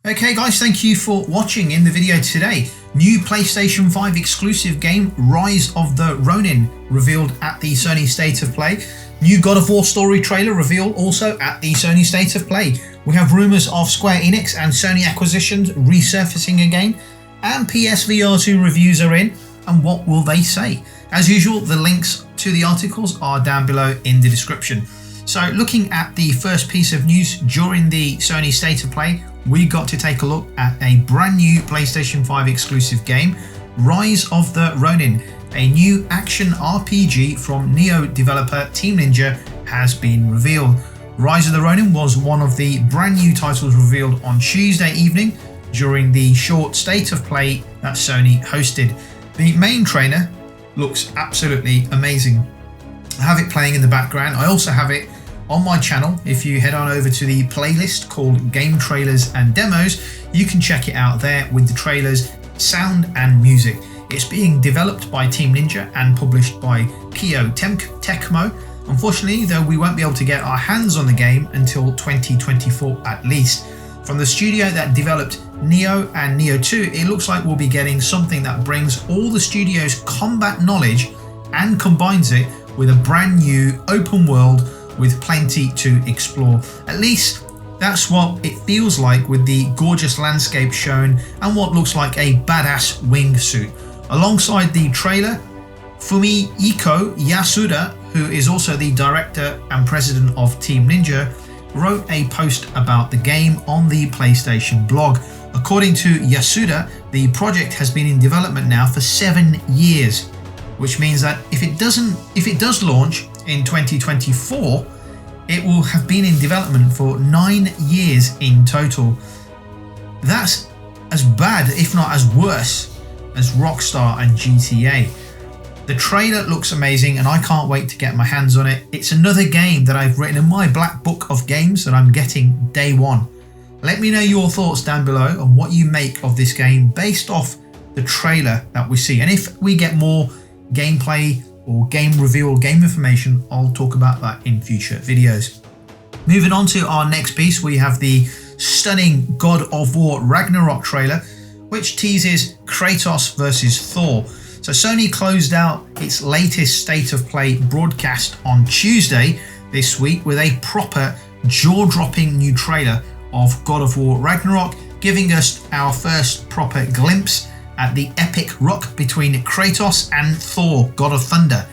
Okay guys, thank you for watching in the video today. New PlayStation 5 exclusive game Rise of the Ronin revealed at the Sony State of Play. New God of War story trailer revealed also at the Sony State of Play. We have rumours of Square Enix and Sony acquisitions resurfacing again, and PSVR 2 reviews are in, and what will they say? As usual, the links to the articles are down below in the description. So looking at the first piece of news during the Sony State of Play, we got to take a look at a brand new PlayStation 5 exclusive game, Rise of the Ronin. A new action RPG from Neo developer Team Ninja has been revealed. Rise of the Ronin was one of the brand new titles revealed on Tuesday evening during the short State of Play that Sony hosted. The main trailer looks absolutely amazing. I have it playing in the background. I also have it on my channel. If you head on over to the playlist called Game Trailers and Demos, you can check it out there with the trailers, sound and music. It's being developed by Team Ninja and published by Kyo Tecmo. Unfortunately, though, we won't be able to get our hands on the game until 2024 at least. From the studio that developed Neo and Neo 2, it looks like we'll be getting something that brings all the studio's combat knowledge and combines it with a brand new open world with plenty to explore. At least that's what it feels like with the gorgeous landscape shown and what looks like a badass wingsuit. Alongside the trailer, Fumihiko Yasuda, who is also the director and president of Team Ninja, wrote a post about the game on the PlayStation blog. According to Yasuda, the project has been in development now for 7 years, which means that if it does launch in 2024, it will have been in development for 9 years in total. That's as bad, if not as worse, as Rockstar and GTA. The trailer looks amazing and I can't wait to get my hands on it. It's another game that I've written in my black book of games that I'm getting day one. Let me know your thoughts down below on what you make of this game based off the trailer that we see. And if we get more gameplay or game reveal, game information, I'll talk about that in future videos. Moving on to our next piece, we have the stunning God of War Ragnarok trailer, which teases Kratos versus Thor. So Sony closed out its latest State of Play broadcast on Tuesday this week with a proper jaw-dropping new trailer of God of War Ragnarok, giving us our first proper glimpse at the epic ruck between Kratos and Thor, God of Thunder.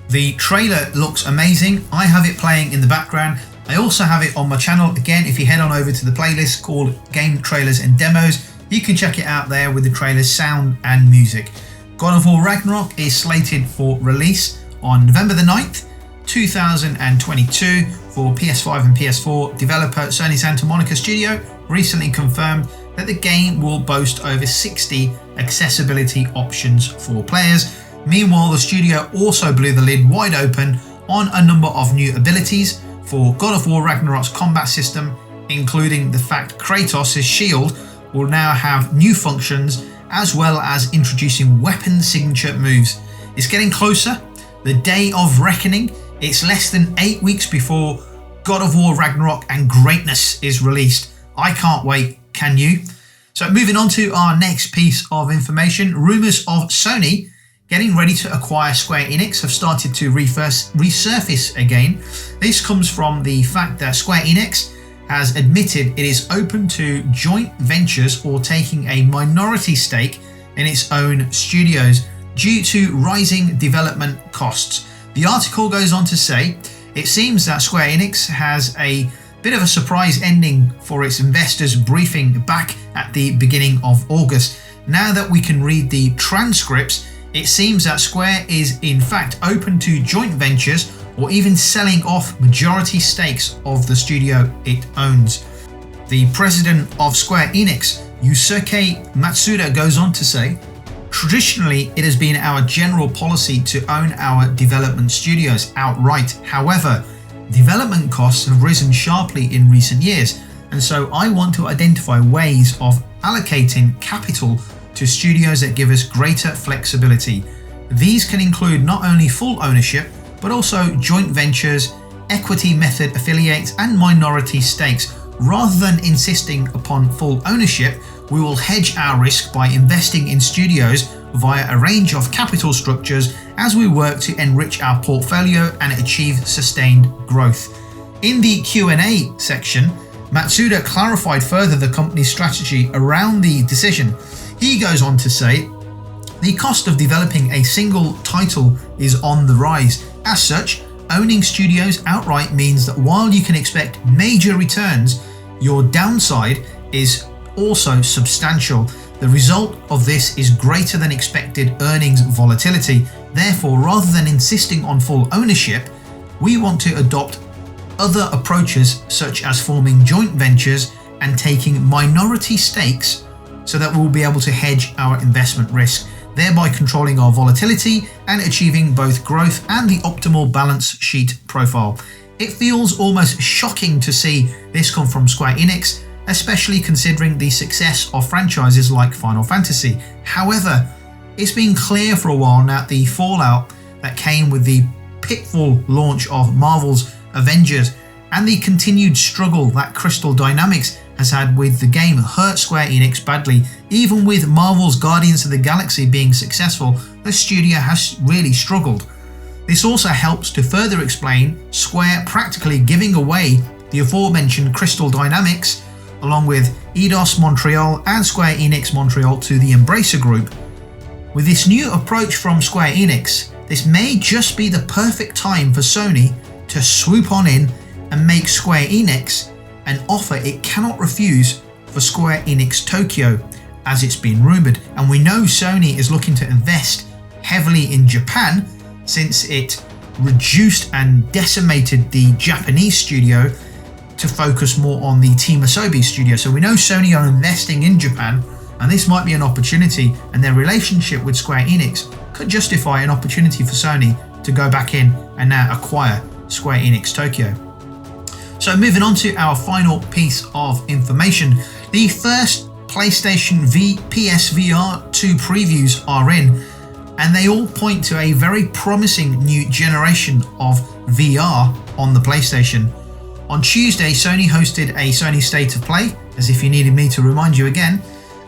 The trailer looks amazing. I have it playing in the background. I also have it on my channel. Again, if you head on over to the playlist called Game Trailers and Demos, you can check it out there with the trailer's sound and music. God of War Ragnarok is slated for release on November the 9th, 2022 for PS5 and PS4. Developer Sony Santa Monica Studio recently confirmed that the game will boast over 60 accessibility options for players. Meanwhile, the studio also blew the lid wide open on a number of new abilities for God of War Ragnarok's combat system, including the fact Kratos' shield will now have new functions, as well as introducing weapon signature moves. It's getting closer, the day of reckoning. It's less than 8 weeks before God of War Ragnarok and greatness is released. I can't wait, can you? So moving on to our next piece of information, rumours of Sony getting ready to acquire Square Enix have started to resurface again. This comes from the fact that Square Enix has admitted it is open to joint ventures or taking a minority stake in its own studios due to rising development costs. The article goes on to say, it seems that Square Enix has a bit of a surprise ending for its investors briefing back at the beginning of August. Now that we can read the transcripts, it seems that Square is in fact open to joint ventures or even selling off majority stakes of the studio it owns. The president of Square Enix, Yusuke Matsuda, goes on to say, traditionally it has been our general policy to own our development studios outright. However, development costs have risen sharply in recent years, and so I want to identify ways of allocating capital to studios that give us greater flexibility. These can include not only full ownership, but also joint ventures, equity method affiliates, and minority stakes, Rather than insisting upon full ownership, we will hedge our risk by investing in studios via a range of capital structures as we work to enrich our portfolio and achieve sustained growth. In the Q&A section, Matsuda clarified further the company's strategy around the decision. He goes on to say, the cost of developing a single title is on the rise. As such, owning studios outright means that while you can expect major returns, your downside is also substantial. The result of this is greater than expected earnings volatility. Therefore, rather than insisting on full ownership, we want to adopt other approaches such as forming joint ventures and taking minority stakes so that we'll be able to hedge our investment risk, thereby controlling our volatility and achieving both growth and the optimal balance sheet profile. It feels almost shocking to see this come from Square Enix, especially considering the success of franchises like Final Fantasy. However, it's been clear for a while now the fallout that came with the pitfall launch of Marvel's Avengers and the continued struggle that Crystal Dynamics has had with the game hurt Square Enix badly. Even with Marvel's Guardians of the Galaxy being successful, the studio has really struggled. This also helps to further explain Square practically giving away the aforementioned Crystal Dynamics along with Eidos Montreal and Square Enix Montreal to the Embracer Group. With this new approach from Square Enix, this may just be the perfect time for Sony to swoop on in and make Square Enix an offer it cannot refuse for Square Enix Tokyo, as it's been rumoured. And we know Sony is looking to invest heavily in Japan since it reduced and decimated the Japanese studio to focus more on the Team Asobi studio. So we know Sony are investing in Japan, and this might be an opportunity, and their relationship with Square Enix could justify an opportunity for Sony to go back in and now acquire Square Enix Tokyo. So moving on to our final piece of information, the first PlayStation PSVR 2 previews are in, and they all point to a very promising new generation of VR on the PlayStation. On Tuesday, Sony hosted a Sony State of Play, as if you needed me to remind you again,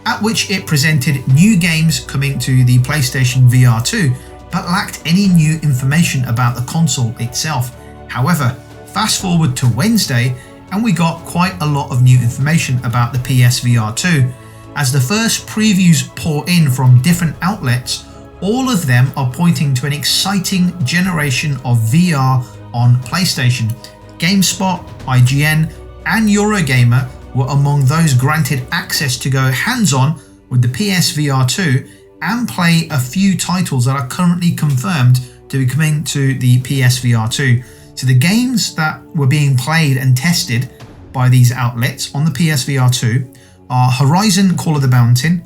at which it presented new games coming to the PlayStation VR 2, but lacked any new information about the console itself. However, fast forward to Wednesday, and we got quite a lot of new information about the PSVR 2. As the first previews pour in from different outlets, all of them are pointing to an exciting generation of VR on PlayStation. GameSpot, IGN, and Eurogamer were among those granted access to go hands-on with the PSVR 2 and play a few titles that are currently confirmed to be coming to the PSVR 2. So the games that were being played and tested by these outlets on the PSVR 2 are Horizon Call of the Mountain,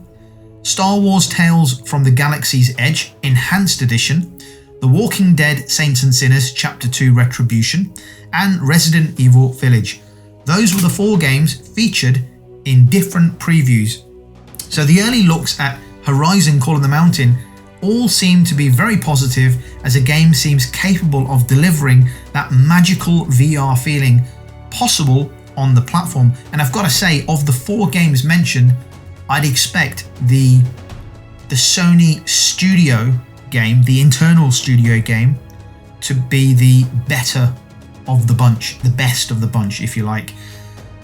Star Wars Tales from the Galaxy's Edge Enhanced Edition, The Walking Dead Saints and Sinners Chapter 2 Retribution, and Resident Evil Village. Those were the 4 games featured in different previews. So the early looks at Horizon Call of the Mountain all seem to be very positive, as the game seems capable of delivering that magical VR feeling possible on the platform. And I've got to say, of the 4 games mentioned, I'd expect the Sony studio game, the internal studio game, to be the better of the bunch, the best of the bunch, if you like.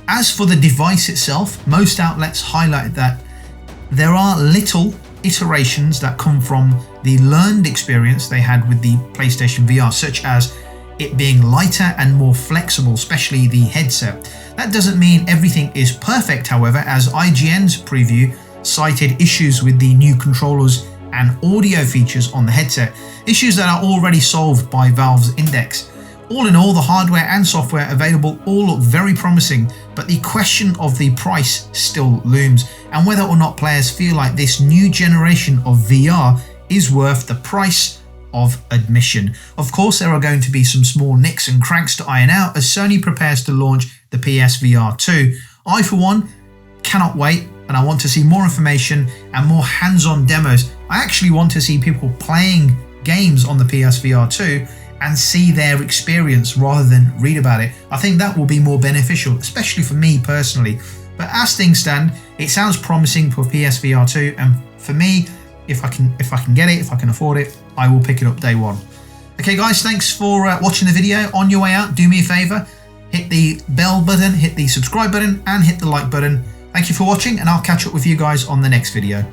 As for the device itself, most outlets highlighted that there are little iterations that come from the learned experience they had with the PlayStation VR, such as it being lighter and more flexible, especially the headset. That doesn't mean everything is perfect, however, as IGN's preview cited issues with the new controllers and audio features on the headset, issues that are already solved by Valve's Index. All in all, the hardware and software available all look very promising, but the question of the price still looms, and whether or not players feel like this new generation of VR is worth the price of admission. Of course, there are going to be some small nicks and cranks to iron out as Sony prepares to launch the PSVR 2. I, for one, cannot wait, and I want to see more information and more hands-on demos. I actually want to see people playing games on the PSVR 2 and see their experience rather than read about it. I think that will be more beneficial, especially for me personally. But as things stand, it sounds promising for PSVR 2, and for me, if I can get it, if I can afford it, I will pick it up day one. Okay guys, thanks for watching the video. On your way out, do me a favor, hit the bell button, hit the subscribe button, and hit the like button. Thank you for watching, and I'll catch up with you guys on the next video.